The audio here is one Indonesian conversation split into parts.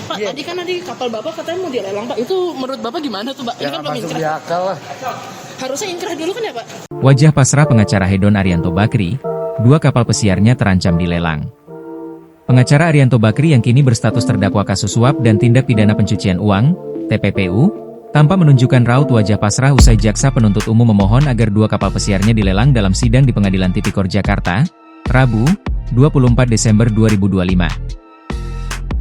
Pak, tadi kapal Bapak katanya mau dilelang, Pak. Itu menurut Bapak gimana tuh, Pak? Ini kan belum masuk inkrah. di akal lah. Harusnya inkrah dulu kan ya, Pak? Wajah pasrah pengacara Hedon Arianto Bakri, dua kapal pesiarnya terancam dilelang. Pengacara Arianto Bakri yang kini berstatus terdakwa kasus suap dan tindak pidana pencucian uang, TPPU, tanpa menunjukkan raut wajah pasrah usai jaksa penuntut umum memohon agar dua kapal pesiarnya dilelang dalam sidang di Pengadilan Tipikor Jakarta, Rabu, 24 Desember 2025.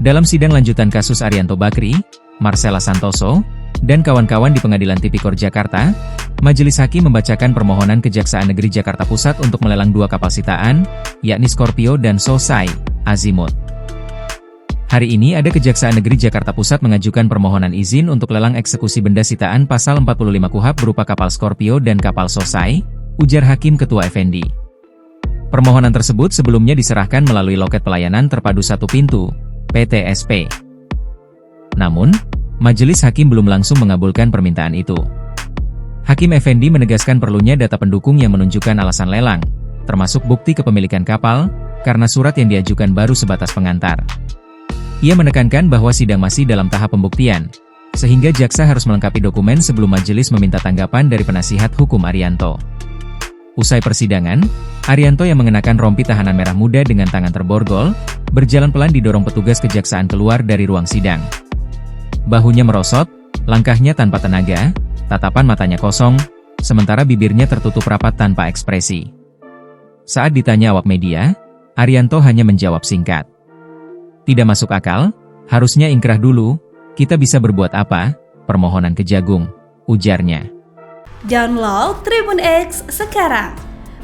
Dalam sidang lanjutan kasus Arianto Bakri, Marcella Santoso, dan kawan-kawan di Pengadilan Tipikor Jakarta, Majelis Hakim membacakan permohonan Kejaksaan Negeri Jakarta Pusat untuk melelang dua kapal sitaan, yakni Scorpio dan Sosai Azimut. Hari ini ada Kejaksaan Negeri Jakarta Pusat mengajukan permohonan izin untuk lelang eksekusi benda sitaan pasal 45 KUHP berupa kapal Scorpio dan kapal Sosai, ujar Hakim Ketua Effendi. Permohonan tersebut sebelumnya diserahkan melalui loket pelayanan terpadu satu pintu, PTSP. Namun, Majelis Hakim belum langsung mengabulkan permintaan itu. Hakim Effendi menegaskan perlunya data pendukung yang menunjukkan alasan lelang, termasuk bukti kepemilikan kapal, karena surat yang diajukan baru sebatas pengantar. Ia menekankan bahwa sidang masih dalam tahap pembuktian, sehingga jaksa harus melengkapi dokumen sebelum majelis meminta tanggapan dari penasihat hukum Arianto. Usai persidangan, Arianto yang mengenakan rompi tahanan merah muda dengan tangan terborgol, berjalan pelan didorong petugas kejaksaan keluar dari ruang sidang. Bahunya merosot, langkahnya tanpa tenaga, tatapan matanya kosong, sementara bibirnya tertutup rapat tanpa ekspresi. Saat ditanya awak media, Arianto hanya menjawab singkat. Tidak masuk akal, harusnya ingkrah dulu, kita bisa berbuat apa, permohonan Kejagung, ujarnya. Download Tribun X sekarang,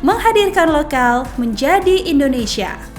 menghadirkan lokal menjadi Indonesia.